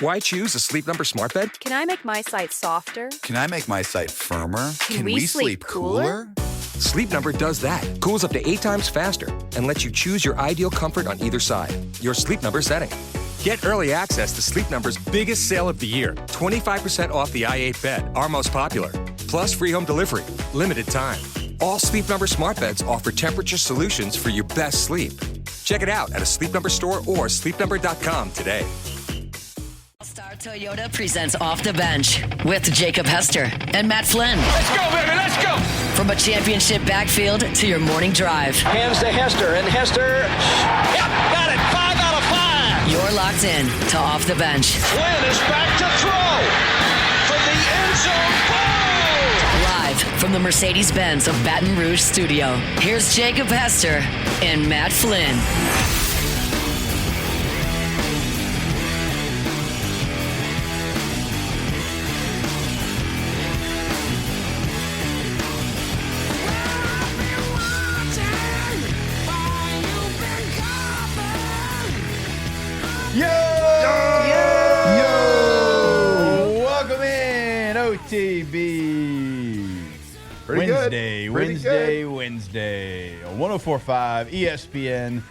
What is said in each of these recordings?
Why choose a Sleep Number smart bed? Can I make my site softer? Can I make my site firmer? Can we sleep cooler? Sleep Number does that. Cools up to 8 times faster and lets you choose your ideal comfort on either side. Your Sleep Number setting. Get early access to Sleep Number's biggest sale of the year. 25% off the i8 bed, our most popular. Plus free home delivery. Limited time. All Sleep Number smart beds offer temperature solutions for your best sleep. Check it out at a Sleep Number store or sleepnumber.com today. Star Toyota presents Off the Bench with Jacob Hester and Matt Flynn. Let's go, baby, let's go! From a championship backfield to your morning drive. Hands to Hester, and Hester, yep, got it, 5 out of 5! You're locked in to Off the Bench. Flynn is back to throw from the end zone. Boom! Live from the Mercedes-Benz of Baton Rouge studio. Here's Jacob Hester and Matt Flynn. Welcome in, OTB. Pretty Wednesday, good. Pretty Wednesday, good. Wednesday. 104.5 ESPN,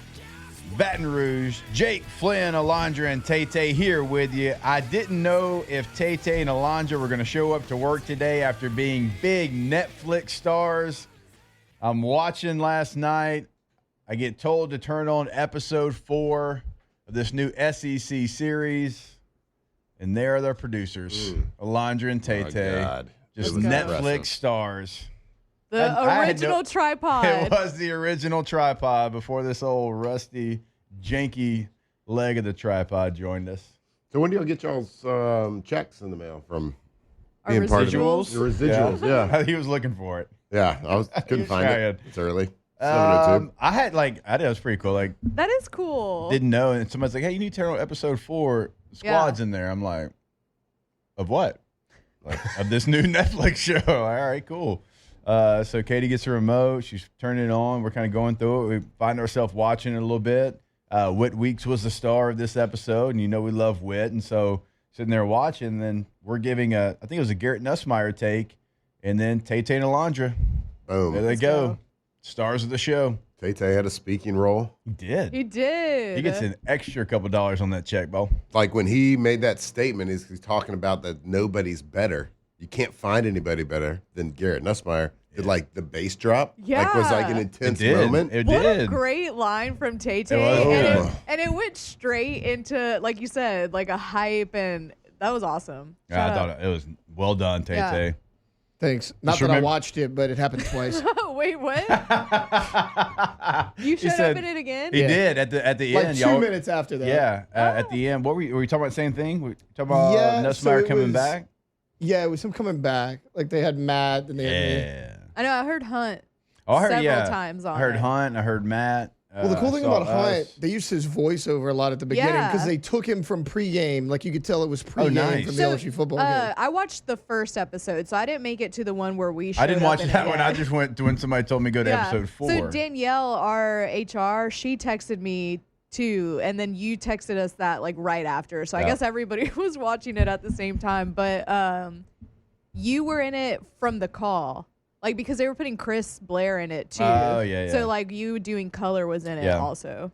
Baton Rouge. Jake, Flynn, Alondra, and Tay-Tay here with you. I didn't know if Tay-Tay and Alondra were going to show up to work today after being big Netflix stars. I'm watching last night. I get told to turn on episode 4 of this new SEC series. And there are their producers, Alondra and Tay-Tay. God. Just It was Netflix impressive. stars. The I had original no- tripod. It was the original tripod before this old rusty, janky leg of the tripod joined us. So when do y'all get y'all's checks in the mail from Our being part of the residuals? the residuals? Yeah, He was looking for it. yeah. I couldn't find trying. it. It's early. 7:02. I thought it was pretty cool. Like, That is cool. didn't know, and somebody's like, "Hey, you need to turn on episode 4. Squad's in there." I'm like, "Of what?" Like, of this new Netflix show. All right, cool. So Katie gets a remote. She's turning it on. We're kind of going through it. We find ourselves watching it a little bit. Whit Weeks was the star of this episode, and you know we love Whit. And so sitting there watching, and then we're giving I think it was a Garrett Nussmeier take, and then Tay-Tay and Alondra. Boom. There they go. Stars of the show. Tay-Tay had a speaking role. He did. He did. He gets an extra couple dollars on that check, Bo. Like when he made that statement, he's talking about that nobody's better. You can't find anybody better than Garrett Nussmeier. Did like the bass drop? Like was like an intense moment. It What did. a great line from Tay It Tay. was. And it went straight into, like you said, like a hype, and that was awesome. Yeah, I Shout thought it was well done, Tay Tay. Yeah. Thanks. Not that I watched it, but it happened twice. out. Wait, what? You showed said- up in it again? He did at the Like end. 2 y'all. minutes after that. Yeah, at the end. What were you talking about? The same thing? We talking about Yeah, so Nussmeier it coming was- back? Yeah, it was him coming back. Like they had Matt, and they had me. Yeah. I know. I heard Hunt Oh, I heard, several times on I heard it. Hunt. I heard Matt. Well, the cool thing saw about Hunt, us. they used his voiceover a lot at the beginning because Yeah. they took him from pregame. Like you could tell it was pregame nice. from the LSU football game. I watched the first episode, so I didn't make it to the one where we showed I didn't up watch in that it one. yet. I just went to when somebody told me to go to episode 4. So Danielle, our HR, she texted me too, and then you texted us that like right after. So I Yeah. guess everybody was watching it at the same time. But you were in it from the call, like because they were putting Chris Blair in it too. Oh, yeah, yeah. So like you doing color was in it Yeah. also.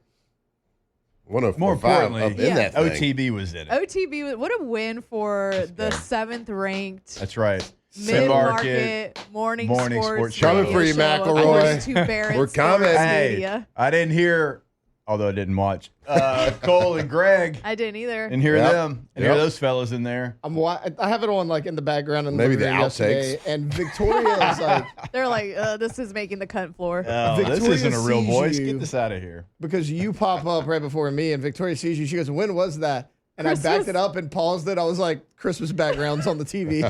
More 104.5 importantly, up in that thing. OTB was in it. OTB, what a win for the 7th ranked That's right. mid-market morning sports show. Coming for you, radio show McElroy. across to Barrett We're coming. Sports Hey, Media. I didn't hear, although I didn't watch, Cole and Greg. I didn't either. And hear Yep. them. And Yep. hear those fellas in there. I have it on like in the background in the Maybe living the room yesterday, outtakes. and Victoria is like, They're like, this is making the cut floor. Oh, this Victoria isn't a real sees voice. you. Get this out of here. because you pop up right before me, and Victoria sees you. She goes, "When was that?" And I backed Christmas. it up and paused it. I was like, "Christmas backgrounds on the TV."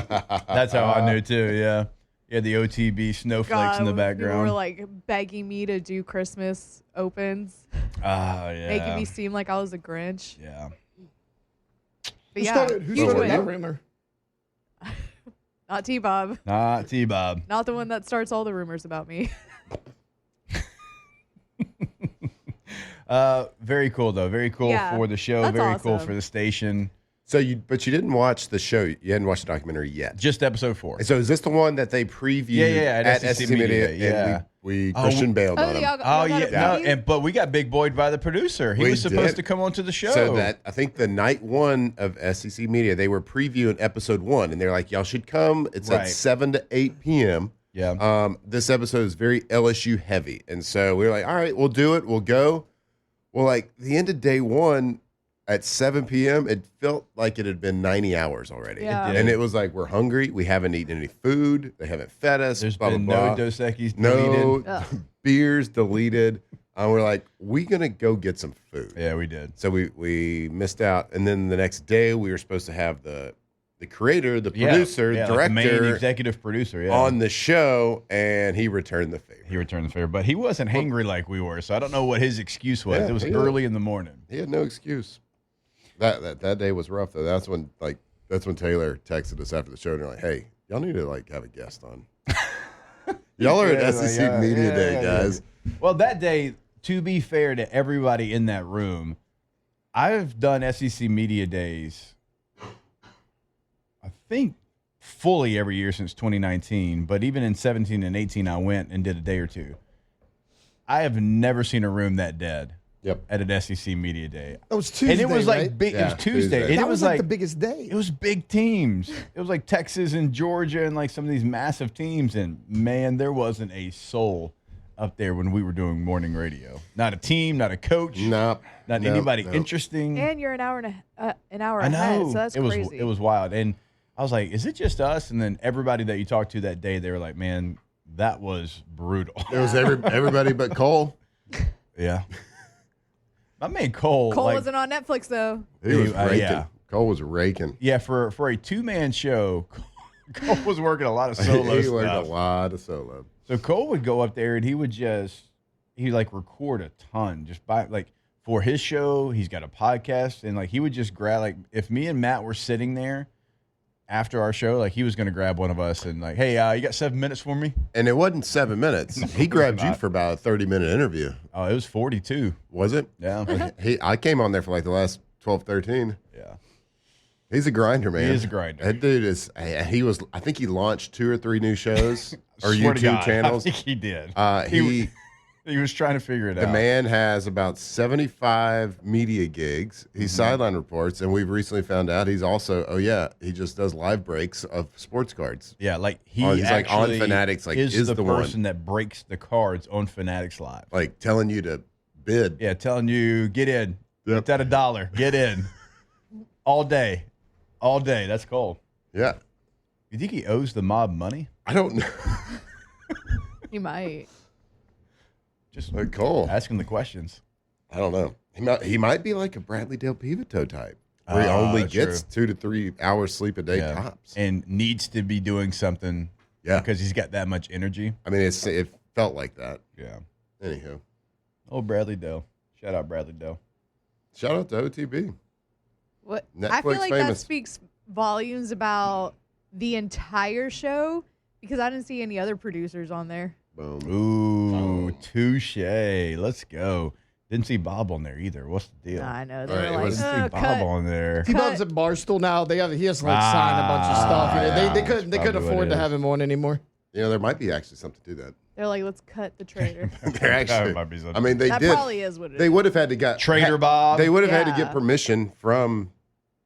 That's how I knew too. Yeah, yeah. The OTB snowflakes in the You background. were like begging me to do Christmas opens, yeah. making me seem like I was a Grinch. Yeah. But Who yeah, started huge that win. rumor? Not T-Bob. Not T-Bob. Not the one that starts all the rumors about me. Very cool though. Very cool Yeah, for the show. that's Very cool awesome. for the station. But you didn't watch the show. You hadn't watched the documentary yet. Just episode 4. And so is this the one that they previewed at SEC Media? Media? Yeah. And we Christian bailed on him. But we got big boyed by the producer. He was supposed to come onto the show. So that I think the night 1 of SEC Media, they were previewing episode 1, and they're like, y'all should come. It's at 7 to 8 p.m. Yeah. This episode is very LSU heavy. And so we were like, all right, we'll do it. We'll go. Well, like the end of day 1 at 7 p.m., it felt like it had been 90 hours already. Yeah. And it was like, we're hungry. We haven't eaten any food. They haven't fed us. There's blah, been blah, no blah. Dos Equis No deleted. beers deleted. We're like, we're going to go get some food. Yeah, we did. So we missed out. And then the next day, we were supposed to have the creator, the producer, like director, the main executive producer on the show, and he returned the favor. But he wasn't hangry like we were, so I don't know what his excuse was. Yeah, It was early in the morning. He had no excuse. That day was rough though. That's when Taylor texted us after the show and they're like, "Hey, y'all need to like have a guest on. Y'all are at SEC Media Day, guys." Well, that day, to be fair to everybody in that room, I've done SEC Media Days, I think, fully every year since 2019. But even in 17 and 18, I went and did a day or two. I have never seen a room that dead. Yep. At an SEC Media Day. That was Tuesday, and it was like right? big. Yeah, it was Tuesday. Tuesday. And That it was like the biggest day. It was big teams. It was like Texas and Georgia and like some of these massive teams. And man, there wasn't a soul up there when we were doing morning radio. Not a team, not a coach, not anybody interesting. And you're an hour I ahead, know. so that's it was crazy. it was wild. And I was like, is it just us? And then everybody that you talked to that day, they were like, man, that was brutal. It was everybody but Cole. Yeah. My man Cole. Cole wasn't on Netflix though. He was raking. Yeah. Cole was raking. Yeah, for a 2-man show, Cole was working a lot of solo He stuff. worked a lot of solo. So Cole would go up there and he would like record a ton just by like for his show. He's got a podcast and like he would just grab like if me and Matt were sitting there after our show, like he was going to grab one of us and like, hey, you got 7 minutes for me? And it wasn't 7 minutes. He grabbed you for about a 30-minute interview. Oh, it was 42. Was it? Yeah. I came on there for like the last 12, 13. Yeah. He's a grinder, man. He is a grinder. That dude is. I think he launched 2 or 3 new shows or Swear to YouTube God, channels. I think he did. He was trying to figure it out. The man has about 75 media gigs. He sideline reports, and we've recently found out he's also. He just does live breaks of sports cards. Yeah, like he's like on Fanatics. Like is the person one that breaks the cards on Fanatics Live. Like telling you to bid. Yeah, telling you get in. Yep. It's at $1. Get in. All day. That's Cole. Yeah. You think he owes the mob money? I don't know. He might. Just like Cole. Ask him the questions. I don't know. He might be like a Bradley Dale Pivoto type, where he only gets 2 to 3 hours sleep a day tops, and needs to be doing something. Yeah, because he's got that much energy. I mean, it felt like that. Yeah. Anywho, Bradley Dale. Shout out Bradley Dale. Shout out to OTB. What Netflix I feel like that famous. speaks volumes about the entire show because I didn't see any other producers on there. Boom. Ooh, touche. Let's go. Didn't see Bob on there either. What's the deal? I know. They Right, were it like, was- Didn't see Bob on there. T-Bob's at Barstool now. He has to like sign a bunch of stuff. yeah. They couldn't Probably what afford it to is. have him on anymore. You know, there might be actually something to that. they're like, let's cut the trader. They're actually. might be something. I mean, they That did. probably is what it They is. would have had to get Trader Bob. They would have had to Yeah. get permission from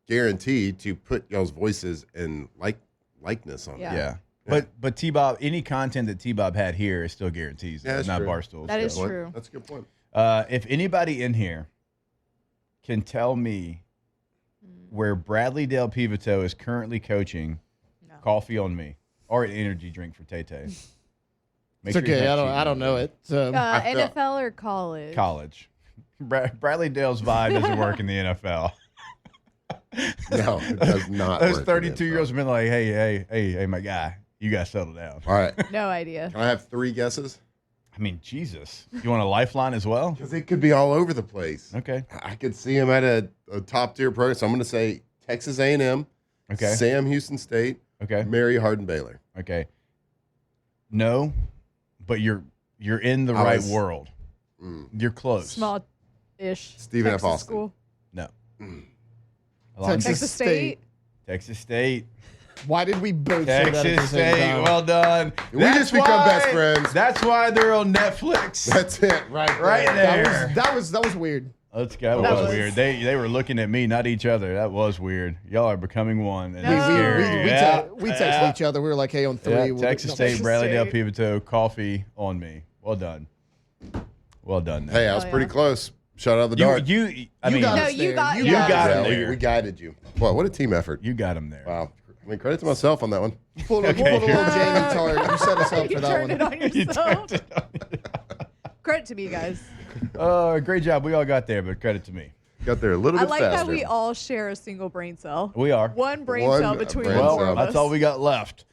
Guarantee to put y'all's voices and likeness on. Yeah. There. Yeah. But T-Bob, any content that T-Bob had here is still guarantees. Yeah, that's not true. Barstool. That is so. true. That's a good point. If anybody in here can tell me where Bradley Dale Pivoto is currently coaching, coffee on me, or an energy drink for Tay-Tay. It's okay. I don't know it. So NFL or college? College. Bradley Dale's vibe doesn't work in the NFL. No, it does not. Those work in the 32-year-olds have been like, hey, my guy, you got to settle down. All right. No idea. Can I have 3 guesses? I mean, Jesus. You want a lifeline as well? Because it could be all over the place. Okay. I could see him at a top tier program. So I'm going to say Texas A&M, Okay. Sam Houston State, Okay. Mary Hardin Baylor. Okay. No, but you're in the I right was- world. You're close. Small-ish. Stephen F. Texas Austin. School. No. Texas State. Texas State. Why did we both say that at the Texas same State. time? Well done. We just become best friends. That's why they're on Netflix. That's it. Right there. That was weird. Let's go. That was weird. They were looking at me, not each other. That was weird. Y'all are becoming one. And that's scary. We texted each other. We were like, hey, on 3. Yeah, we'll Texas State, Bradley Del Pivito, coffee on me. Well done. Well done. Hey, I was pretty close. Shot out of the dark. You got him there. We guided you. Boy, what a team effort. You got him there. Wow. I mean, credit to myself on that one. Pulled a little Jamie Tart. You set us up You for that turned one. it on yourself. Credit to me, guys. Great job. We all got there, but credit to me. Got there a little bit I like faster. how we all share a single brain cell. We are. One brain One cell between brain the cell. four of us. That's all we got left.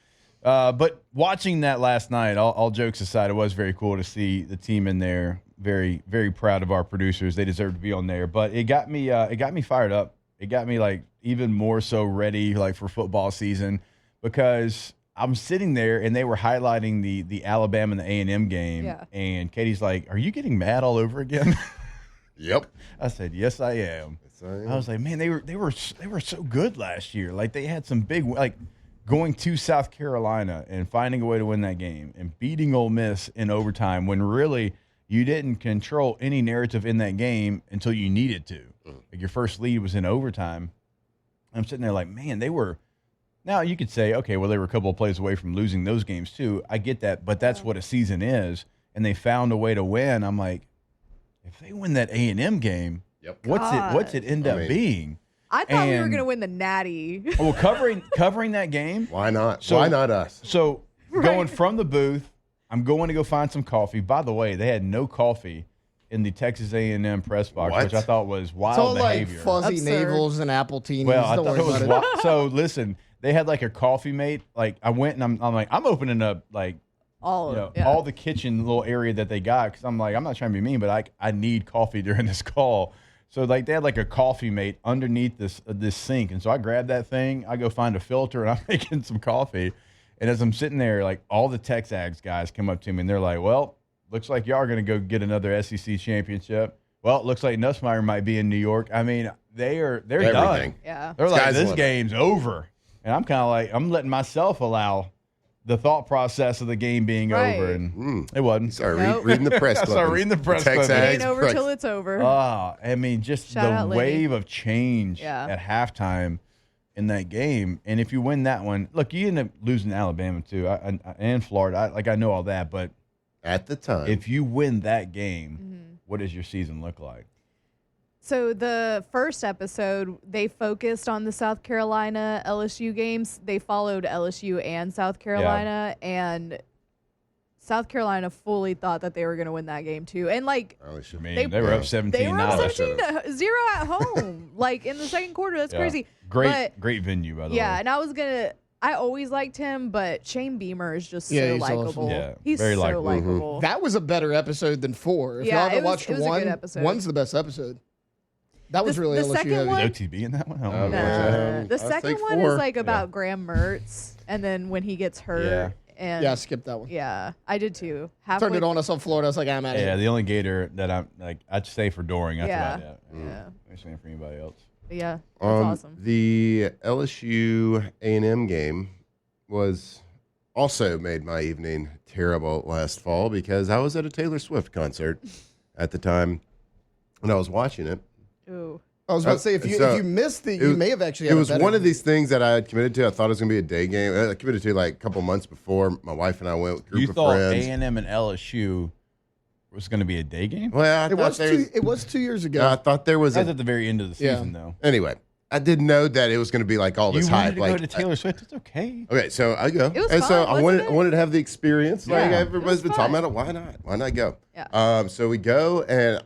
But watching that last night, all jokes aside, it was very cool to see the team in there. Very, very proud of our producers. They deserve to be on there. But it got me fired up. It got me like even more so ready like for football season, because I'm sitting there and they were highlighting the Alabama and the A&M game. Yeah. And Katie's like, "Are you getting mad all over again?" Yep. I said, "Yes, I am." Yes, I am. I was like, "Man, they were so good last year. Like they had some big like going to South Carolina and finding a way to win that game and beating Ole Miss in overtime when really you didn't control any narrative in that game until you needed to. Like your first lead was in overtime." I'm sitting there like, man, they were. Now you could say, okay, well, they were a couple of plays away from losing those games too. I get that, but that's what a season is, and they found a way to win. I'm like, if they win that A&M game, what's it end up being? I thought we were going to win the Natty. Well, covering that game. Why not? So, Why not us? So going from the booth, I'm going to go find some coffee. By the way, they had no coffee in the Texas A&M press box, which I thought was wild it's all behavior. like fuzzy navels and Appletinis. Well, I Don't thought worry it was about wild. So listen, they had like a coffee mate. Like I went and I'm like, I'm opening up like all the kitchen little area that they got, because I'm like, I'm not trying to be mean, but I need coffee during this call. So like they had like a coffee mate underneath this sink, and so I grabbed that thing. I go find a filter and I'm making some coffee. And as I'm sitting there, like all the Texags guys come up to me and they're like, "Well, looks like y'all are going to go get another SEC championship. Well, it looks like Nussmeier might be in New York." I mean, they're done. Yeah. They're like, this game's over. And I'm kind of like, I'm letting myself allow the thought process of the game being over, and it wasn't. Sorry, reading the press. I started reading the press. It ain't over till it's over. I mean, just Shout the out, wave of change at halftime in that game. And if you win that one, look, you end up losing to Alabama too, and Florida. I know all that, but at the time, if you win that game, what does your season look like? So the first episode, they focused on the South Carolina LSU games. They followed LSU and South Carolina, and South Carolina fully thought that they were going to win that game too. And like, they were up 17-0. They were up 17-0 at home, like in the second quarter. That's crazy. Great venue, by the way. Yeah, and I always liked him, but Shane Beamer is just so likable. Awesome. Yeah, he's very so likable. likable. That was a better episode than 4. If y'all haven't watched it was one, a good episode. one's the best episode. That was really the LSU second heavy. one? OTB in that one? The second one is like about Graham Mertz, and then when he gets hurt. And I skipped that one. Yeah, I did too. Turned it on. I saw Florida. I was like, I'm out of here. Yeah, the only Gator that I'm like, I'd stay for Doring. That's about it. Yeah. I'm staying for anybody else. Yeah, that's awesome. The LSU A&M game was also made my evening terrible last fall, because I was at a Taylor Swift concert at the time when I was watching it. Ooh. I was about to say, if you missed it, you may have actually had it was one of these things that I had committed to. I thought it was going to be a day game. I committed to like a couple months before. My wife and I went with a group of friends. You thought A&M and LSU was going to be a day game? Well, it was 2 years ago. I thought there was. That was at the very end of the season, though. Anyway, I didn't know that it was going to be like all this hype. You wanted to go to Taylor Swift? It's okay. Okay, so I go. It was and fun, so I wasn't wanted to have the experience. Yeah, like everybody's been fun. talking about it. Why not? Why not go? Yeah. So we go, and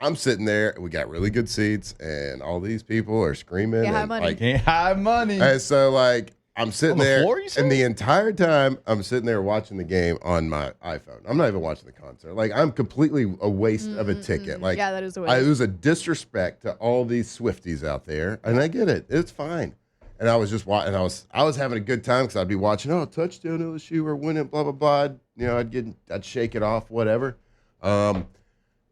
I'm sitting there. We got really good seats, and all these people are screaming. High and, money. like, High money. And so, like, I'm sitting On the there, floor, you said? and the entire time I'm sitting there watching the game on my iPhone. I'm not even watching the concert. Like, I'm completely a waste of a ticket. Like, Yeah, that is a waste. it was a disrespect to all these Swifties out there, and I get it. It's fine. And I was just watching. I was having a good time, because I'd be watching. Oh, touchdown LSU, we're winning. Blah blah blah. I'd shake it off, whatever.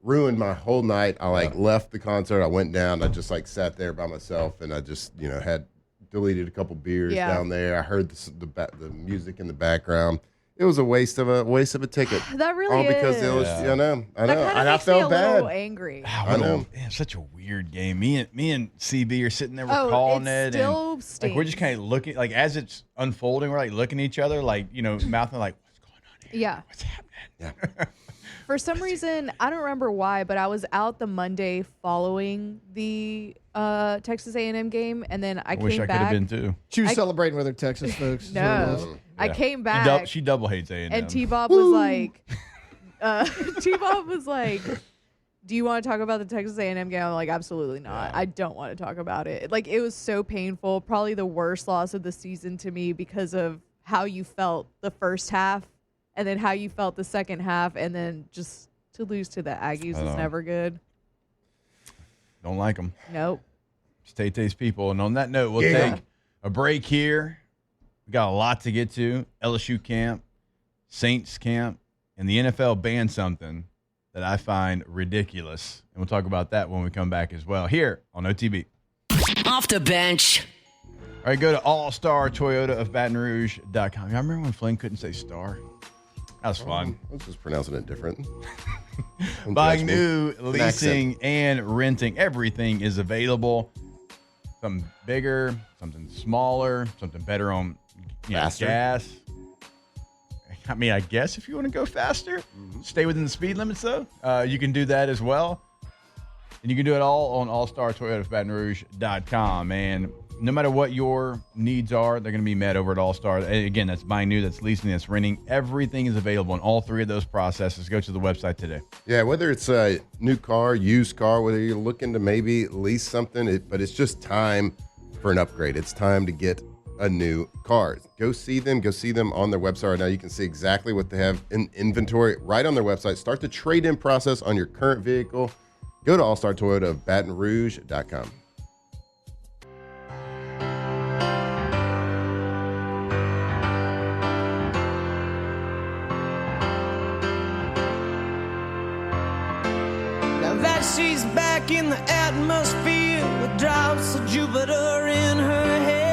ruined my whole night. I left the concert. I went down. I just sat there by myself, and I just had deleted a couple beers down there. I heard the music in the background. It was a waste of a ticket. That really is. Because it was, I know. That and I makes me felt a bad. little angry. I know. Man, such a weird game. Me and CB are sitting there, we're calling it. Still and stinks. we're just kind of looking, as it's unfolding, we're looking at each other, mouthing what's going on here? Yeah. What's happening? Yeah. For some reason, I don't remember why, but I was out the Monday following the Texas A&M game, and then I wish came I back. could have been too. She was celebrating with her Texas folks. No. I came back. She double hates A&M. And T-Bob was like, T-Bob was like, do you want to talk about the Texas A&M game? I'm like, absolutely not. I don't want to talk about it. It was so painful. Probably the worst loss of the season to me because of how you felt the first half and then how you felt the second half. And then just to lose to the Aggies is never good. Don't like them. Nope. It's Tay-Tay's people. And on that note, we'll take a break here. We got a lot to get to. LSU camp, Saints camp, and the NFL banned something that I find ridiculous. And we'll talk about that when we come back as well here on OTB. Off the bench. All right, go to All-Star Toyota of Baton Rouge.com. I remember when Flynn couldn't say star. That was fun. I was just pronouncing it different. Buying new, leasing, and renting. Everything is available. Something bigger, something smaller, something better on Faster. gas. I mean, I guess if you want to go faster, stay within the speed limits, though. You can do that as well. And you can do it all on allstartoyotaofbatonrouge.com. And no matter what your needs are, they're going to be met over at All-Star. Again, that's buying new, that's leasing, that's renting. Everything is available in all three of those processes. Go to the website today. Yeah, whether it's a new car, used car, whether you're looking to maybe lease something, but it's just time for an upgrade. It's time to get a new car. Go see them on their website right now. You can see exactly what they have in inventory right on their website. Start the trade-in process on your current vehicle. Go to All-Star Toyota of BatonRouge.com. Now that she's back in the atmosphere with drops of Jupiter in her head.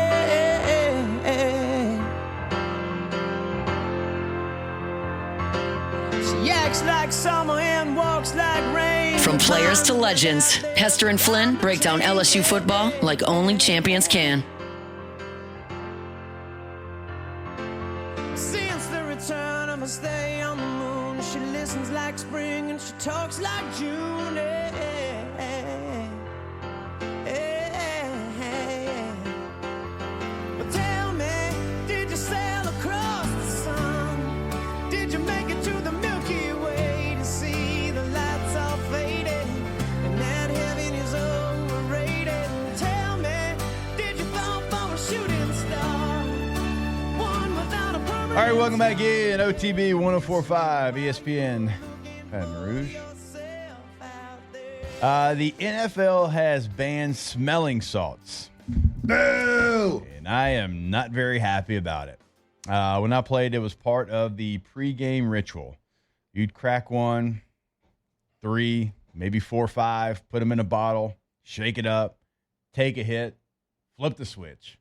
She acts like summer and walks like rain. From players to legends, Hester and Flynn break down LSU football like only champions can. Since the return of a stay on the moon, she listens like spring and she talks like June. But tell me, did you sail across the sun? Did you make it to the Milky Way to see the lights all faded and that heaven is overrated? Tell me, did you fall for a shooting star? One without a permanent. All right, welcome back in. OTB 104.5 ESPN Baton Rouge. The NFL has banned smelling salts. Boo! And I am not very happy about it. When I played, it was part of the pregame ritual. You'd crack 1, 3, maybe 4, 5, put them in a bottle, shake it up, take a hit, flip the switch.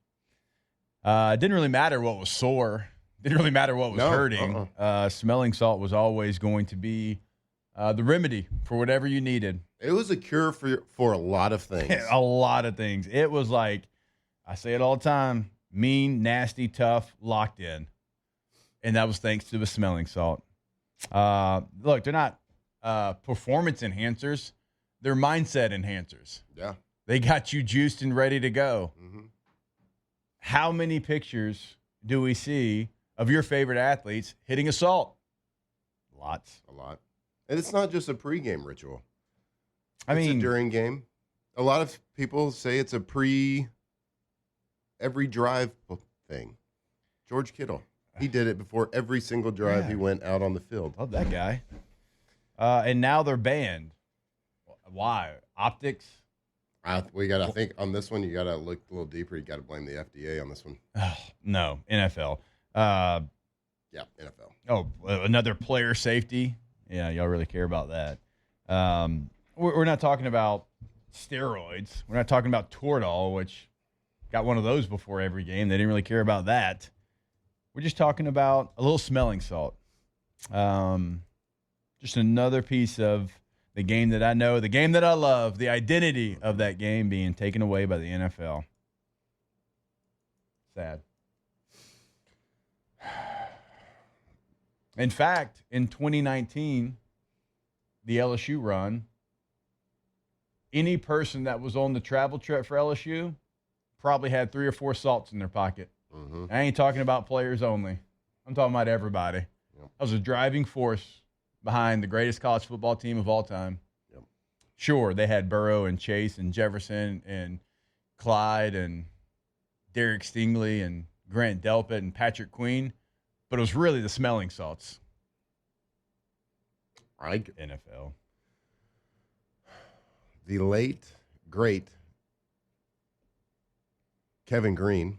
It didn't really matter what was sore. Didn't really matter what was hurting. Smelling salt was always going to be the remedy for whatever you needed. It was a cure for a lot of things. A lot of things. It was like, I say it all the time, mean, nasty, tough, locked in. And that was thanks to the smelling salt. Look, they're not performance enhancers. They're mindset enhancers. Yeah. They got you juiced and ready to go. Mm-hmm. How many pictures do we see of your favorite athletes hitting a salt? Lots. A lot. And it's not just a pregame ritual. I It's mean, a during game. A lot of people say it's a every drive thing. George Kittle, he did it before every single drive he went out on the field. love that guy. And now they're banned. Why? Optics? I think on this one, you got to look a little deeper. You got to blame the FDA on this one. No, NFL. Yeah, NFL. Oh, another player safety. Yeah, y'all really care about that. We're not talking about steroids. We're not talking about Toradol, which got one of those before every game. They didn't really care about that. We're just talking about a little smelling salt. Just another piece of the game that I know, the game that I love, the identity of that game being taken away by the NFL. Sad. In fact, in 2019, the LSU run, any person that was on the travel trip for LSU probably had 3 or 4 salts in their pocket. Mm-hmm. I ain't talking about players only. I'm talking about everybody. Yep. I was a driving force behind the greatest college football team of all time. Yep. Sure, they had Burrow and Chase and Jefferson and Clyde and Derek Stingley and Grant Delpit and Patrick Queen, but it was really the smelling salts. NFL. The late, great Kevin Green.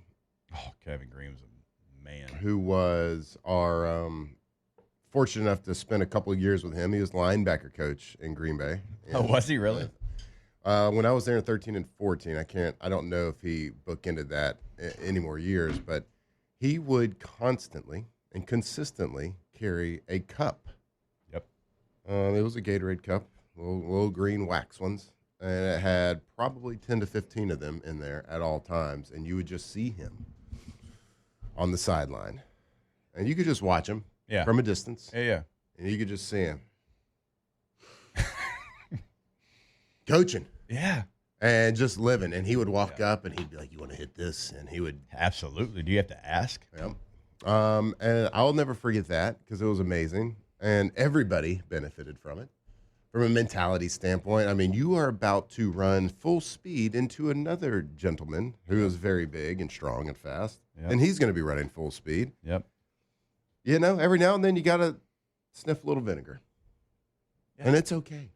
Oh, Kevin Green was a man. Who was our fortunate enough to spend a couple of years with him. He was linebacker coach in Green Bay. Oh, was he really? When I was there in 13 and 14, I don't know if he bookended that any more years, but he would constantly and consistently carry a cup. Yep. It was a Gatorade cup, little green wax ones, and it had probably 10 to 15 of them in there at all times, and you would just see him on the sideline, and you could just watch him from a distance. Yeah. And you could just see him coaching. Yeah. And just living. And he would walk up and he'd be like, "You want to hit this?" And he would. Absolutely. Do you have to ask? Yeah. And I'll never forget that because it was amazing. And everybody benefited from it. From a mentality standpoint, I mean, you are about to run full speed into another gentleman who is very big and strong and fast. Yep. And he's going to be running full speed. Yep. You know, every now and then you got to sniff a little vinegar. Yeah. And it's okay.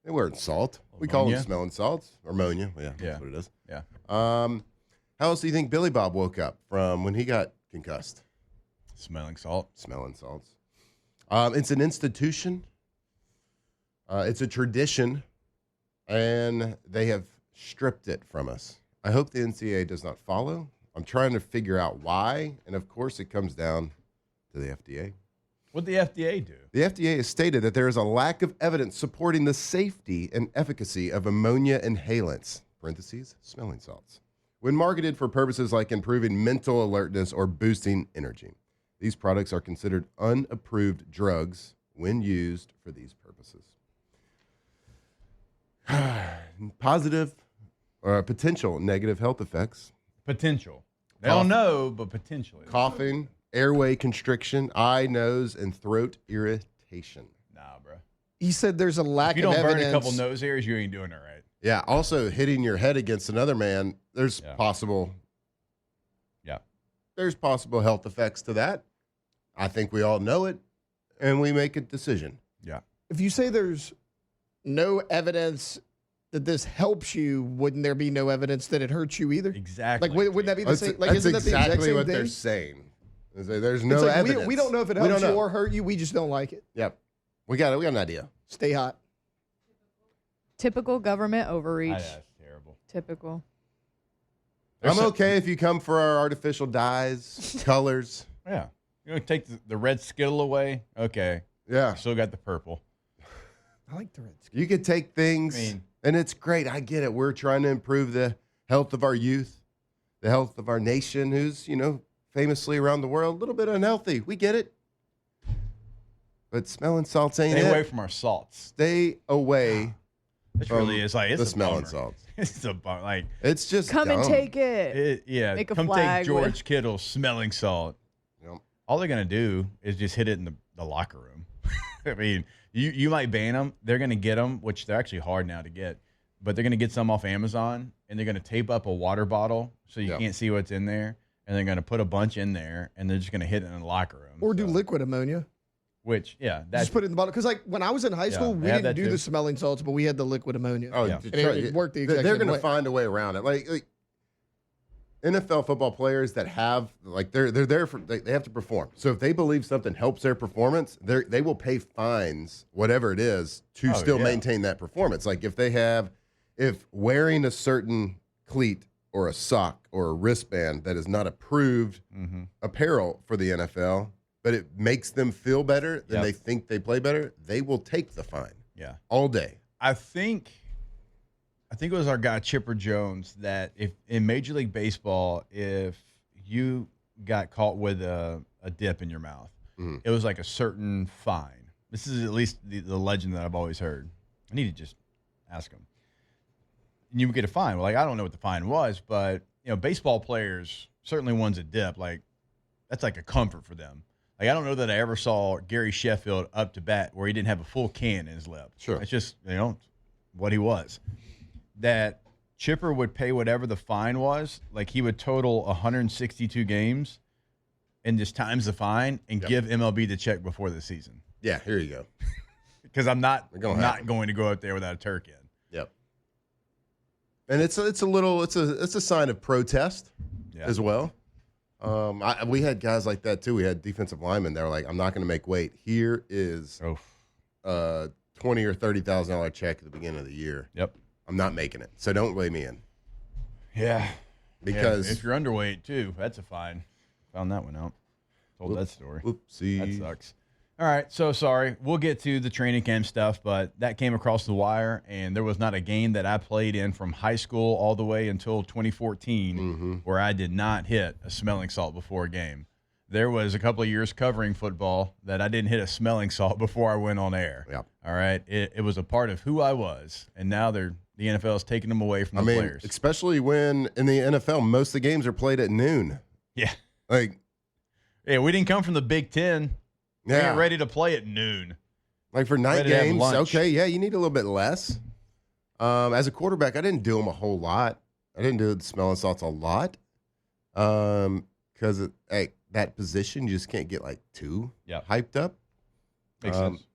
They weren't salt. We call them smelling salts. Or ammonia. Yeah, that's what it is. Yeah. How else do you think Billy Bob woke up from when he got concussed? Smelling salt. Smelling salts. It's an institution. It's a tradition. And they have stripped it from us. I hope the NCAA does not follow. I'm trying to figure out why. And, of course, it comes down to the FDA. What'd the FDA do? The FDA has stated that there is a lack of evidence supporting the safety and efficacy of ammonia inhalants, parentheses, smelling salts, when marketed for purposes like improving mental alertness or boosting energy. These products are considered unapproved drugs when used for these purposes. Positive or potential negative health effects. Potential. They don't know, but potentially. Coughing, airway constriction, eye, nose, and throat irritation. Nah, bro. He said there's a lack of evidence. If you don't burn a couple nose hairs, you ain't doing it right. Yeah. Also, hitting your head against another man, there's possible health effects to that. I think we all know it, and we make a decision. Yeah. If you say there's no evidence that this helps you, wouldn't there be no evidence that it hurts you either? Exactly. Like, wouldn't that be the same? Like, that's isn't that the exactly exact same what thing? they're saying. There's no like evidence. we don't know if it helps you or hurt you. We just don't like it. Yep. We got an idea. Stay hot. Typical government overreach. That's terrible. Typical. I'm okay if you come for our artificial dyes, colors. Yeah. You're going to take the red Skittle away? Okay. Yeah. Still got the purple. I like the red skin. You could take things, and it's great. I get it. We're trying to improve the health of our youth, the health of our nation, who's, famously around the world, a little bit unhealthy. We get it. But smelling salts ain't Stay it. away from our salts. Stay away. It really is like, it's the a smelling bummer. salts. It's a bummer. Like, it's just Come and dumb. take it. Make a come flag take George with- Kittle's smelling salt. Yep. All they're going to do is just hit it in the locker room. I mean, you might ban them. They're going to get them, which they're actually hard now to get, but they're going to get some off Amazon, and they're going to tape up a water bottle so you can't see what's in there, and they're going to put a bunch in there, and they're just going to hit it in the locker room. Or do liquid ammonia. Which, that's just put it in the bottle. Because like when I was in high school, we didn't do the smelling salts, but we had the liquid ammonia. Oh, and it worked the exact They're same going to way. find a way around it. Like NFL football players that have they're there for they have to perform. So if they believe something helps their performance, they will pay fines, whatever it is, to still maintain that performance. Like if wearing a certain cleat or a sock or a wristband that is not approved apparel for the NFL, but it makes them feel better, then they think they play better, they will take the fine. Yeah. All day. I think it was our guy Chipper Jones that if in Major League Baseball, if you got caught with a dip in your mouth, it was like a certain fine. This is at least the legend that I've always heard. I need to just ask him. And you would get a fine. Well, like, I don't know what the fine was, but baseball players, certainly ones that dip, like that's like a comfort for them. Like, I don't know that I ever saw Gary Sheffield up to bat where he didn't have a full can in his lip. Sure. It's just, what he was. That Chipper would pay whatever the fine was. Like, he would total 162 games and just times the fine and give MLB the check before the season. Yeah, here you go. Because I'm not going to go out there without a turkey in. Yep. And it's a sign of protest as well. We had guys like that too. We had defensive linemen that were like, "I'm not going to make weight. Here is $20,000 or $30,000 check at the beginning of the year. Yep, I'm not making it, so don't weigh me in." Yeah, because if you're underweight too, that's a fine. Found that one out. Told that story. Oopsie. That sucks. All right, so sorry. We'll get to the training camp stuff, but that came across the wire, and there was not a game that I played in from high school all the way until 2014 where I did not hit a smelling salt before a game. There was a couple of years covering football that I didn't hit a smelling salt before I went on air. Yep. All right, it was a part of who I was, and now the NFL is taking them away from the players. Especially when in the NFL, most of the games are played at noon. Yeah. Yeah, we didn't come from the Big Ten. We ain't ready to play at noon. Like for night games, okay, yeah, you need a little bit less. As a quarterback, I didn't do them a whole lot. I didn't do the smelling salts a lot. Because that position, you just can't get too hyped up. Makes sense.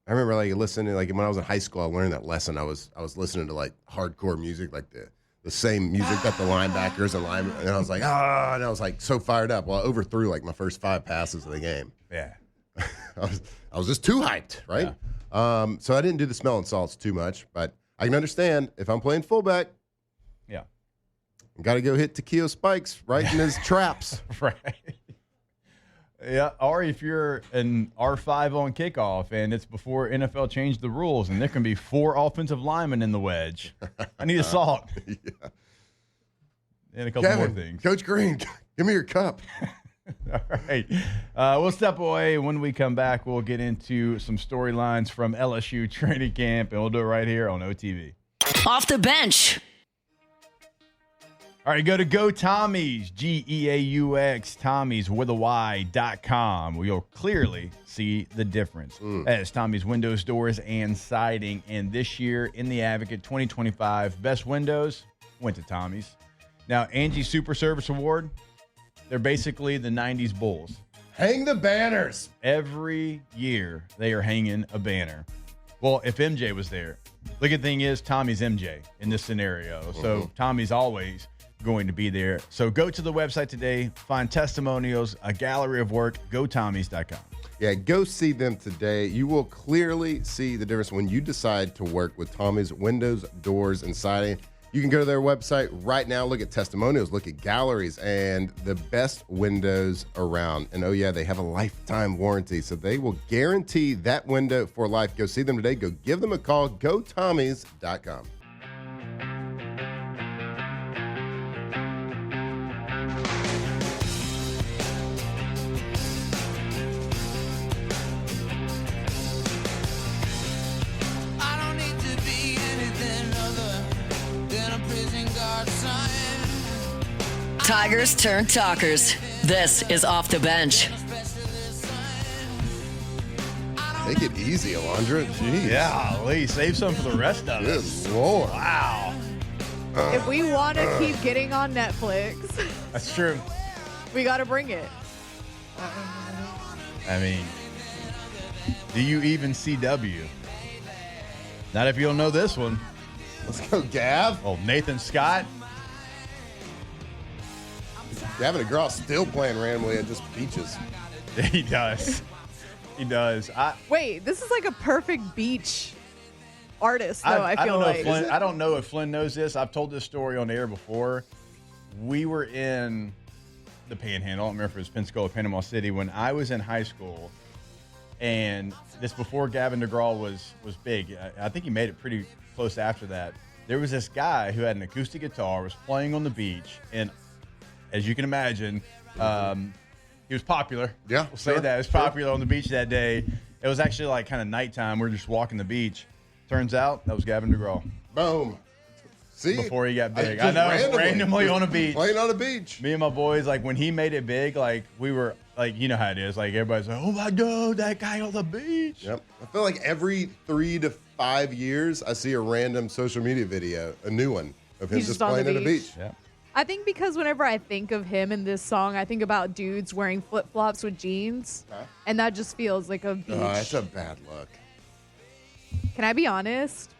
I remember listening, when I was in high school, I learned that lesson. I was listening to hardcore music, the same music that the linebackers and linemen, and I was and I was so fired up. Well, I overthrew my first 5 passes of the game. Yeah. I was just too hyped, right? Yeah. So I didn't do the smelling salts too much, but I can understand if I'm playing fullback. Yeah. Got to go hit Takeo Spikes right in his traps. Right. Yeah, or if you're an R5 on kickoff and it's before NFL changed the rules and there can be 4 offensive linemen in the wedge. I need a salt. Yeah. And a couple more things. Coach Green, give me your cup. All right. We'll step away. When we come back, we'll get into some storylines from LSU training camp, and we'll do it right here on OTB. Off the bench. All right, go to GoTommy's, Geaux, Tommy's with a Y.com, where you'll clearly see the difference. That's Tommy's windows, doors, and siding. And this year in the Advocate 2025 Best Windows went to Tommy's. Now, Angie Super Service Award, they're basically the 90s Bulls. Hang the banners. Every year they are hanging a banner. Well, if MJ was there, look at the thing is, Tommy's MJ in this scenario. So Tommy's always going to be there. So go to the website today, find testimonials, a gallery of work, gotommys.com. Yeah, go see them today. You will clearly see the difference when you decide to work with Tommy's windows, doors, and siding. You can go to their website right now, look at testimonials, look at galleries, and the best windows around. And, they have a lifetime warranty, so they will guarantee that window for life. Go see them today. Go give them a call. GoTommys.com. Tigers turn talkers. This is Off the Bench. Take it easy, Alondra. Jeez. Yeah, Lee, save some for the rest of us. Good Lord. Wow. If we want to keep getting on Netflix, That's true. we got to bring it. I mean, do you even CW? Not if you don't know this one. Let's go, Gav. Oh, Nathan Scott. Gavin DeGraw still playing randomly at just beaches. He does. He does. Wait, this is like a perfect beach artist, though, I feel like. I don't know if Flynn knows this. I've told this story on the air before. We were in the Panhandle. I don't remember if it was Pensacola, Panama City, when I was in high school. And this before Gavin DeGraw was big. I think he made it pretty close after that. There was this guy who had an acoustic guitar, was playing on the beach, and as you can imagine, he was popular. Yeah, we'll say that. He was popular on the beach that day. It was actually like kind of nighttime. We were just walking the beach. Turns out that was Gavin DeGraw. Boom. See? Before he got big. I know, randomly on a beach. Playing on a beach. Me and my boys, like when he made it big, like we were, like, you know how it is. Like everybody's like, oh my God, that guy on the beach. Yep. I feel like every 3 to 5 years, I see a random social media video, a new one of him just playing at a beach. Yeah. I think because whenever I think of him in this song, I think about dudes wearing flip-flops with jeans. Huh? And that just feels like a beach. Oh, that's a bad look. Can I be honest?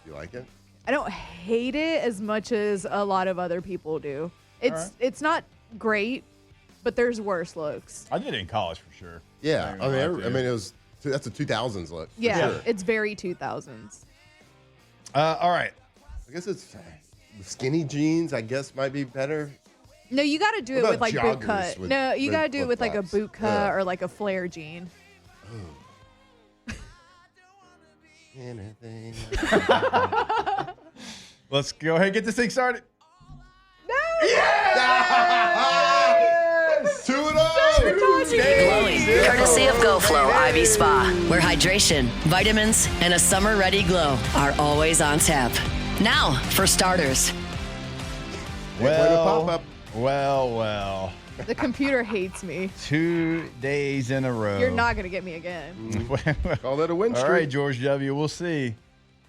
You like it? I don't hate it as much as a lot of other people do. It's not great, but there's worse looks. I did it in college for sure. Yeah. I mean, that's a 2000s look. Yeah, sure. It's very 2000s. All right. I guess it's skinny jeans, I guess, might be better. No, you got to do it with like boot cut. No, you got to do it with like a boot cut or like a flare jean. Anything. Let's go ahead and get this thing started. No! Yes! 2-0! Glowing, courtesy of GoFlow Ivy Spa, where hydration, vitamins, and a summer-ready glow are always on tap. Now, for starters. Well. The computer hates me. 2 days in a row. You're not going to get me again. Call that a win streak. All right, George W., we'll see.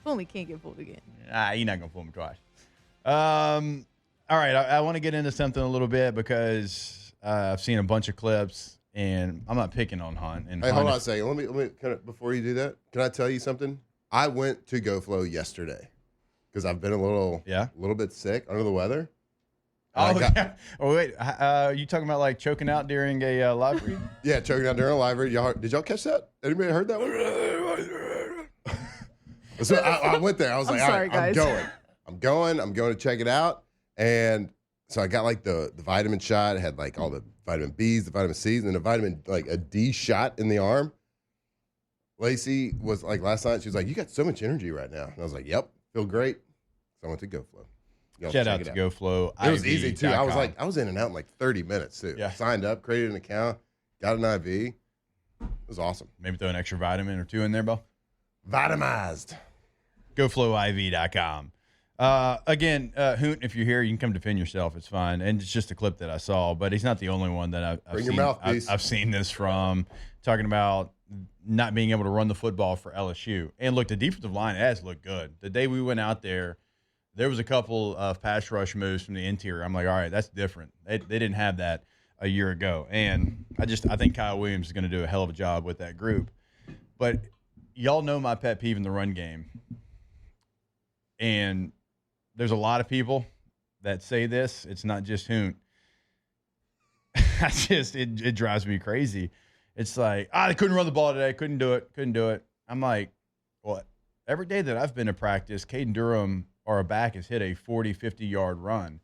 Only can't get fooled again. You're not going to fool me twice. All right, I want to get into something a little bit because I've seen a bunch of clips, and I'm not picking on Hunt. And hey, hold on a second. Let me before you do that, can I tell you something? I went to GoFlow yesterday because I've been a little bit sick, under the weather. Yeah. Oh, wait. You talking about like choking out during a live read? Yeah, choking out during a live read. Did y'all catch that? Anybody heard that one? So I went there. I was like, sorry, all right, guys. I'm going to check it out. And so I got like the vitamin shot. It had like all the vitamin B's, the vitamin C's, and then a D shot in the arm. Lacey was like last night, she was like, you got so much energy right now. And I was like, yep, feel great. So I went to GoFlow. Shout out to GoFlow. It was easy too. I was in and out in like 30 minutes too. Yeah. Signed up, created an account, got an IV. It was awesome. Maybe throw an extra vitamin or two in there, Bo. Vitamized. GoFlowIV.com. Again, Hoot, if you're here, you can come defend yourself. It's fine. And it's just a clip that I saw, but he's not the only one that I've seen this from, talking about not being able to run the football for LSU. And look, the defensive line has looked good. The day we went out there was a couple of pass rush moves from the interior. I'm like, all right, that's different. They didn't have that a year ago. And I think Kyle Williams is going to do a hell of a job with that group. But y'all know my pet peeve in the run game. And there's a lot of people that say this. It's not just Hoont. It drives me crazy. It's like, they couldn't run the ball today. Couldn't do it. I'm like, well, every day that I've been to practice, Caden Durham or a back has hit a 40, 50-yard run.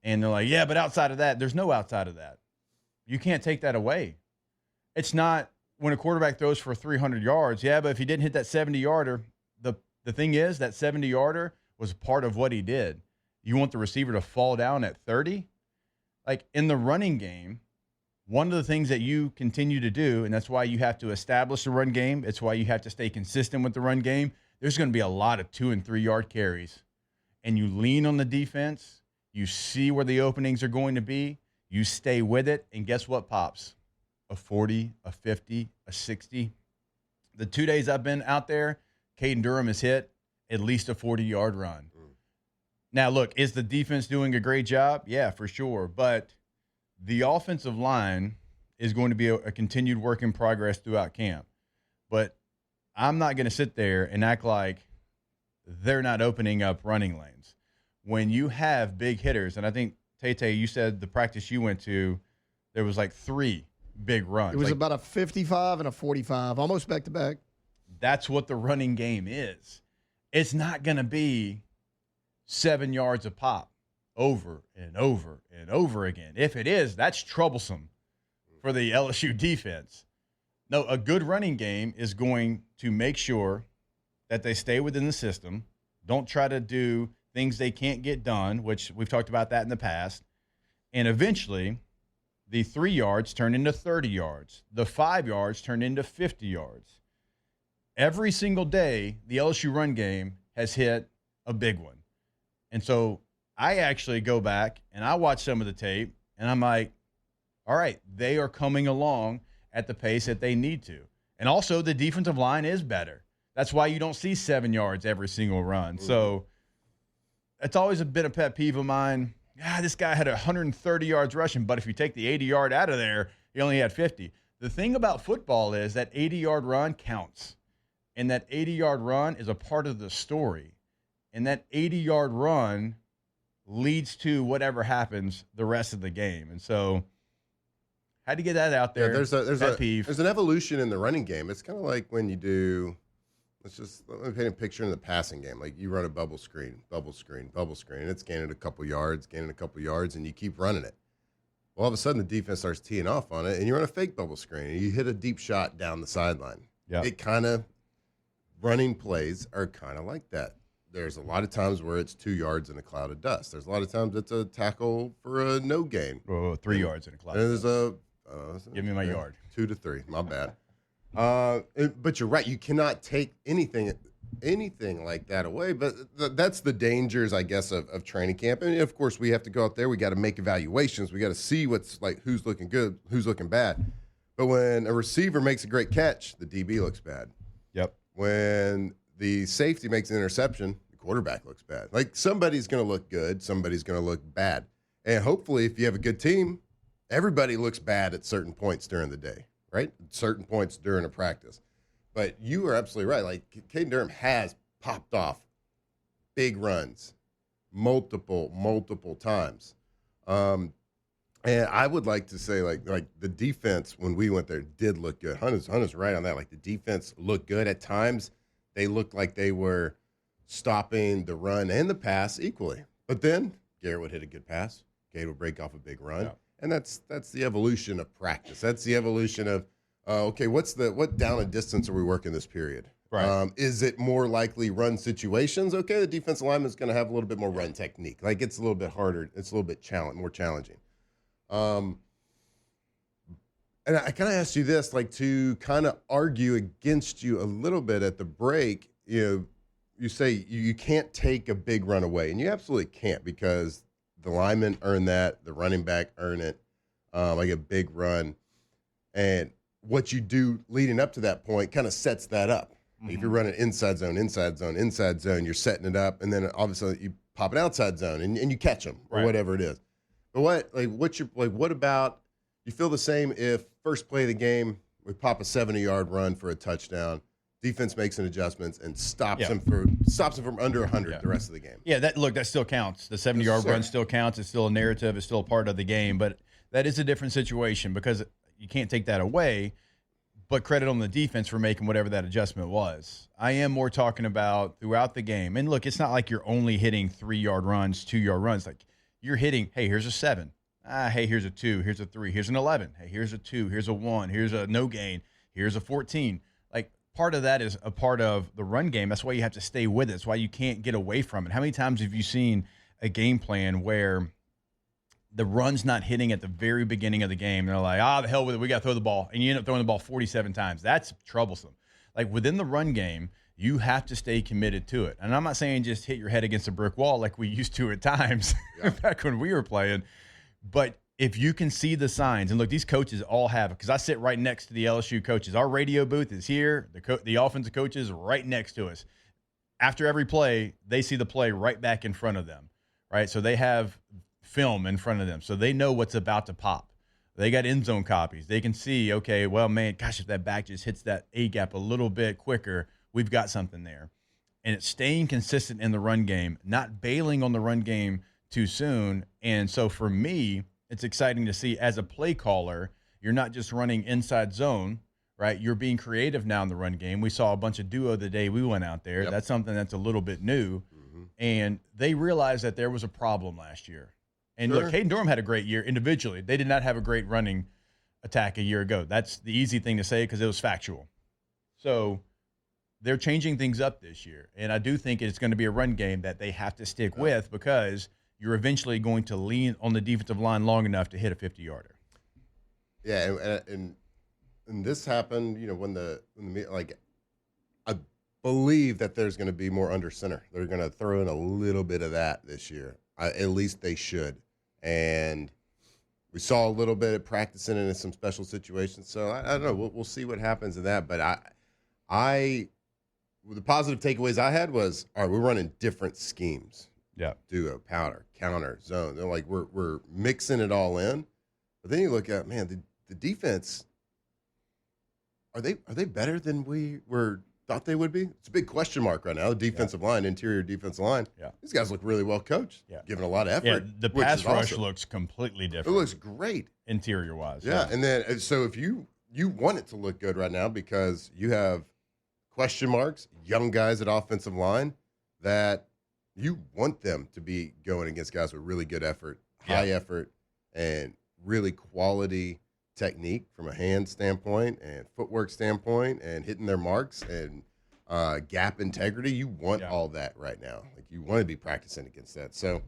And they're like, yeah, but outside of that, there's no outside of that. You can't take that away. It's not when a quarterback throws for 300 yards. Yeah, but if he didn't hit that 70-yarder, the thing is that 70-yarder was part of what he did. You want the receiver to fall down at 30? Like in the running game, one of the things that you continue to do, and that's why you have to establish the run game, it's why you have to stay consistent with the run game, there's going to be a lot of 2- and 3-yard carries. And you lean on the defense, you see where the openings are going to be, you stay with it, and guess what pops? A 40, a 50, a 60. The 2 days I've been out there, Caden Durham has hit at least a 40-yard run. Now, look, is the defense doing a great job? Yeah, for sure. But the offensive line is going to be a continued work in progress throughout camp. But I'm not going to sit there and act like they're not opening up running lanes. When you have big hitters, and I think Tay, you said the practice you went to, there was like 3 big runs. It was like, about a 55 and a 45, almost back to back. That's what the running game is. It's not going to be 7 yards a pop over and over and over again. If it is, that's troublesome for the LSU defense. No, a good running game is going to make sure that they stay within the system, don't try to do things they can't get done, which we've talked about that in the past, and eventually the 3 yards turn into 30 yards. The 5 yards turn into 50 yards. Every single day, the LSU run game has hit a big one. And so I actually go back and I watch some of the tape, and I'm like, all right, they are coming along at the pace that they need to. And also the defensive line is better. That's why you don't see 7 yards every single run. So it's always been a pet peeve of mine. This guy had 130 yards rushing, but if you take the 80-yard out of there, he only had 50. The thing about football is that 80-yard run counts. And that 80-yard run is a part of the story. And that 80-yard run leads to whatever happens the rest of the game. And so had to get that out there. Yeah, peeve. There's an evolution in the running game. It's kind of like when you do, let me paint a picture in the passing game. Like you run a bubble screen, and it's gaining a couple yards, and you keep running it. Well, all of a sudden the defense starts teeing off on it, and you run a fake bubble screen, and you hit a deep shot down the sideline. Yeah. It kind of, running plays are kind of like that. There's a lot of times where it's 2 yards in a cloud of dust. There's a lot of times it's a tackle for a no gain. 3 yards in a cloud. And there's give me my yard. 2 to 3. My bad. But you're right. You cannot take anything like that away. But that's the dangers, I guess, of training camp. And of course, we have to go out there. We got to make evaluations. We got to see what's like, who's looking good, who's looking bad. But when a receiver makes a great catch, the DB looks bad. Yep. When the safety makes an interception, the quarterback looks bad. Like somebody's going to look good, somebody's going to look bad. And hopefully, if you have a good team, everybody looks bad at certain points during the day, right? Certain points during a practice. But you are absolutely right. Like Caden Durham has popped off big runs multiple times. And I would like to say, like the defense when we went there did look good. Hunter's right on that. Like the defense looked good at times. They looked like they were stopping the run and the pass equally. But then Garrett would hit a good pass. Cade would break off a big run. Yeah. And that's the evolution of practice. That's the evolution of, okay, what down and distance are we working this period? Right. Is it more likely run situations? Okay, the defensive lineman is going to have a little bit more run technique. Like it's a little bit harder. It's a little bit more challenging. And I kind of asked you this, like to kind of argue against you a little bit at the break. You say you can't take a big run away, and you absolutely can't because the linemen earn that, the running back earn it, like a big run, and what you do leading up to that point kind of sets that up. Mm-hmm. If you're running inside zone, you're setting it up, and then obviously you pop an outside zone and you catch them or whatever it is. But what about, you feel the same if first play of the game, we pop a 70-yard run for a touchdown, defense makes an adjustments and stops him from under 100 the rest of the game. Yeah, that still counts. The 70-yard run still counts. It's still a narrative. It's still a part of the game. But that is a different situation because you can't take that away, but credit on the defense for making whatever that adjustment was. I am more talking about throughout the game. And look, it's not like you're only hitting 3-yard runs, 2-yard runs. Like you're hitting, hey, here's a 7. Hey, here's a 2. Here's a 3. Here's an 11. Hey, here's a 2. Here's a 1. Here's a no gain. Here's a 14. Like part of that is a part of the run game. That's why you have to stay with it. That's why you can't get away from it. How many times have you seen a game plan where the run's not hitting at the very beginning of the game? They're like, the hell with it. We got to throw the ball. And you end up throwing the ball 47 times. That's troublesome. Like within the run game, you have to stay committed to it. And I'm not saying just hit your head against a brick wall like we used to at times back when we were playing. But if you can see the signs, and look, these coaches all have it, because I sit right next to the LSU coaches. Our radio booth is here. The offensive coaches right next to us. After every play, they see the play right back in front of them, right? So they have film in front of them, so they know what's about to pop. They got end zone copies. They can see, okay, well, man, gosh, if that back just hits that A-gap a little bit quicker, we've got something there. And it's staying consistent in the run game, not bailing on the run game too soon. And so for me, it's exciting to see as a play caller, you're not just running inside zone, right? You're being creative now in the run game. We saw a bunch of duo the day we went out there. Yep. That's something that's a little bit new. And they realized that there was a problem last year. And look, Hayden Durham had a great year individually. They did not have a great running attack a year ago. That's the easy thing to say because it was factual. So they're changing things up this year. And I do think it's going to be a run game that they have to stick with because you're eventually going to lean on the defensive line long enough to hit a 50-yarder. Yeah, and this happened, when the like I believe that there's going to be more under center. They're going to throw in a little bit of that this year. At least they should. And we saw a little bit of practicing in some special situations. So I don't know. We'll see what happens in that. But the positive takeaways I had was, all right, we're running different schemes. Yeah. Duo, powder, counter, zone. They're like we're mixing it all in. But then you look at, man, the defense, are they better than we thought they would be? It's a big question mark right now. The defensive line, interior defensive line. Yeah. These guys look really well coached. Yeah. Given a lot of effort. Yeah, the pass rush awesome. looks completely different. It looks great. Interior-wise. Yeah, and then so if you want it to look good right now because you have question marks, young guys at offensive line that you want them to be going against guys with really good effort, high effort, and really quality technique from a hand standpoint and footwork standpoint and hitting their marks and gap integrity. You want all that right now. Like you want to be practicing against that. So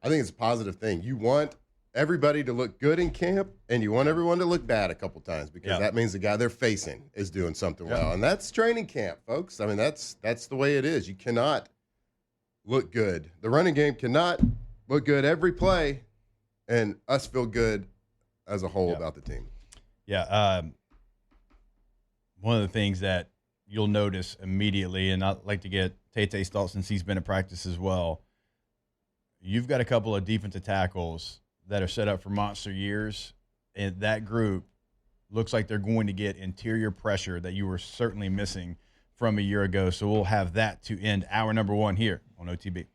I think it's a positive thing. You want everybody to look good in camp and you want everyone to look bad a couple times because that means the guy they're facing is doing something well. And that's training camp, folks. I mean, that's the way it is. You cannot look good. The running game cannot look good every play and us feel good as a whole about the team. Yeah. One of the things that you'll notice immediately, and I'd like to get Tay-Tay's thoughts since he's been in practice as well, you've got a couple of defensive tackles that are set up for monster years, and that group looks like they're going to get interior pressure that you were certainly missing from a year ago. So we'll have that to end hour number one here on OTB.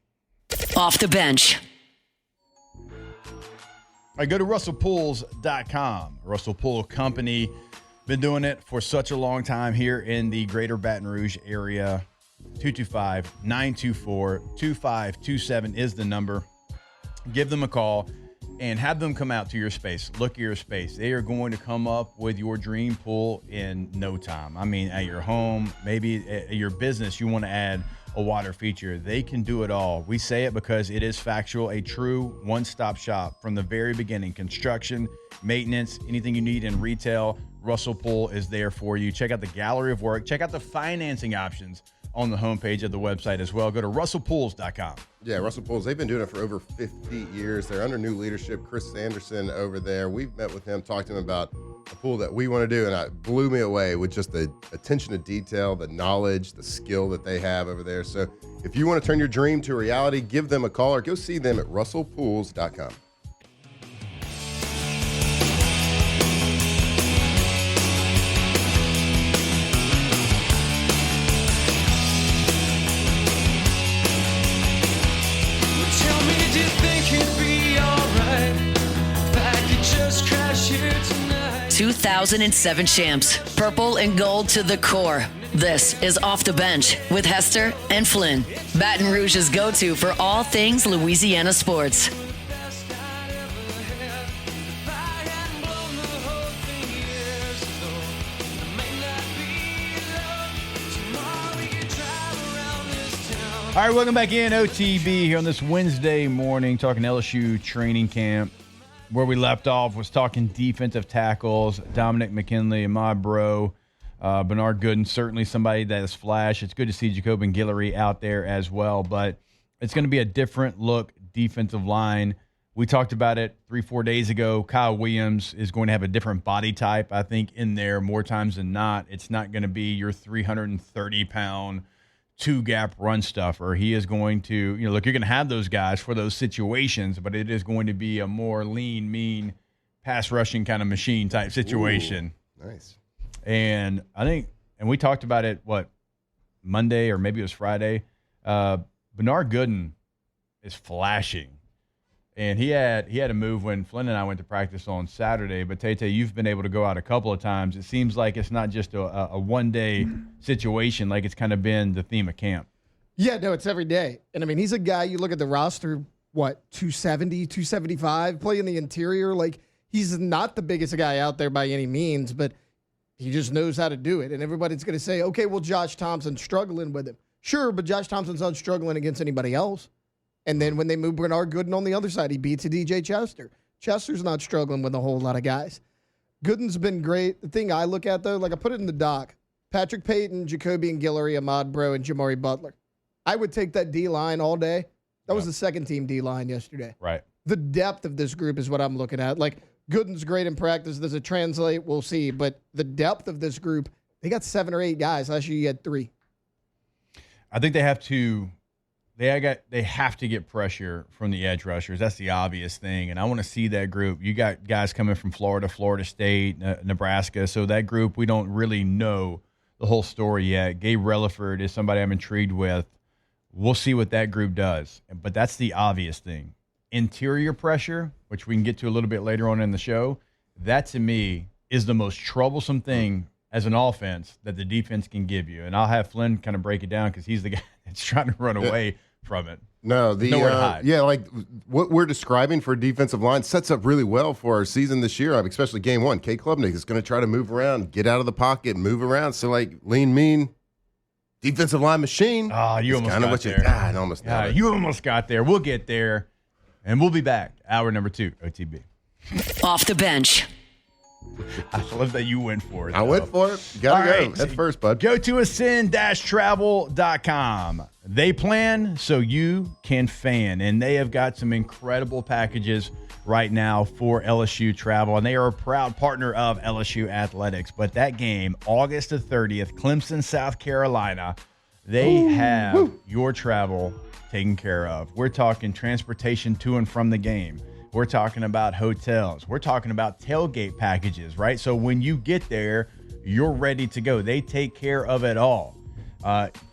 Off the bench. All right, go to RussellPools.com. Russell Pool Company, been doing it for such a long time here in the greater Baton Rouge area. 225-924-2527 is the number. Give them a call and have them come out to your space. Look at your space. They are going to come up with your dream pool in no time. I mean, at your home, maybe at your business, you want to add a water feature. They can do it all. We say it because it is factual, a true one-stop shop from the very beginning. Construction, maintenance, anything you need in retail, Russell Pool is there for you. Check out the gallery of work. Check out the financing options on the homepage of the website as well. Go to RussellPools.com. Yeah, Russell Pools, they've been doing it for over 50 years. They're under new leadership. Chris Sanderson over there. We've met with him, talked to him about a pool that we want to do, and it blew me away with just the attention to detail, the knowledge, the skill that they have over there. So if you want to turn your dream to reality, give them a call or go see them at RussellPools.com. Tell me, do you think it'd be alright if I could just crash here tonight? 2007 champs, purple and gold to the core. This is Off the Bench with Hester and Flynn, Baton Rouge's go-to for all things Louisiana sports. Best I'd ever had. If I hadn't blown the whole thing years ago, it may not be love. Tomorrow we could drive around this town. All right, welcome back in OTB here on this Wednesday morning, talking LSU training camp. Where we left off was talking defensive tackles, Dominic McKinley, Ahmad Bro, Bernard Gooden, certainly somebody that has flashed. It's good to see Jacobin Guillory out there as well, but it's going to be a different look defensive line. We talked about it 3-4 days ago. Kyle Williams is going to have a different body type, I think, in there more times than not. It's not going to be your 330-pound two-gap run stuffer. He is going to, look, you're going to have those guys for those situations, but it is going to be a more lean, mean, pass-rushing kind of machine type situation. Ooh, nice. And I think, and we talked about it, Monday or maybe it was Friday, Bernard Gooden is flashing And he had a move when Flynn and I went to practice on Saturday. But, Tay, you've been able to go out a couple of times. It seems like it's not just a one-day situation, like it's kind of been the theme of camp. Yeah, no, it's every day. And, I mean, he's a guy, you look at the roster, 270, 275, playing the interior. Like, he's not the biggest guy out there by any means, but he just knows how to do it. And everybody's going to say, okay, well, Josh Thompson's struggling with him. Sure, but Josh Thompson's not struggling against anybody else. And then when they move Bernard Gooden on the other side, he beats a DJ Chester. Chester's not struggling with a whole lot of guys. Gooden's been great. The thing I look at, though, like I put it in the doc, Patrick Payton, Jacoby and Guillory, Ahmad Bro, and Jamari Butler. I would take that D-line all day. That was the second-team D-line yesterday. Right. The depth of this group is what I'm looking at. Like, Gooden's great in practice. Does it translate? We'll see. But the depth of this group, they got 7 or 8 guys. Last year you had 3. I think they have to get pressure from the edge rushers. That's the obvious thing, and I want to see that group. You got guys coming from Florida, Florida State, Nebraska, so that group, we don't really know the whole story yet. Gabe Relaford is somebody I'm intrigued with. We'll see what that group does, but that's the obvious thing. Interior pressure, which we can get to a little bit later on in the show, that to me is the most troublesome thing as an offense that the defense can give you. And I'll have Flynn kind of break it down because he's the guy that's trying to run away from it. No, nowhere to hide. Yeah, like what we're describing for defensive line sets up really well for our season this year, especially game 1. Kate Klubnik is going to try to move around, get out of the pocket, move around. So, like, lean, mean, defensive line machine. Oh, you almost got there. You almost got there. We'll get there, and we'll be back. Hour number 2, OTB. Off the bench. I love that you went for it. I went for it. You gotta go. That's first, bud. Go to ascend-travel.com. They plan so you can fan, and they have got some incredible packages right now for LSU travel, and they are a proud partner of LSU Athletics. But that game, August the 30th, Clemson, South Carolina, they have your travel taken care of. We're talking transportation to and from the game. We're talking about hotels. We're talking about tailgate packages, right? So when you get there, you're ready to go. They take care of it all.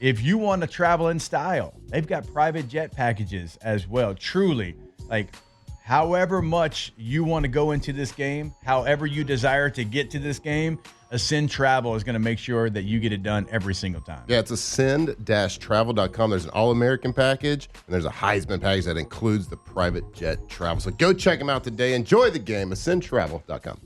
If you want to travel in style, they've got private jet packages as well. Truly, like, however much you want to go into this game, however you desire to get to this game, Ascend Travel is going to make sure that you get it done every single time. Yeah, it's ascend-travel.com. There's an All-American package, and there's a Heisman package that includes the private jet travel. So go check them out today. Enjoy the game, ascendtravel.com.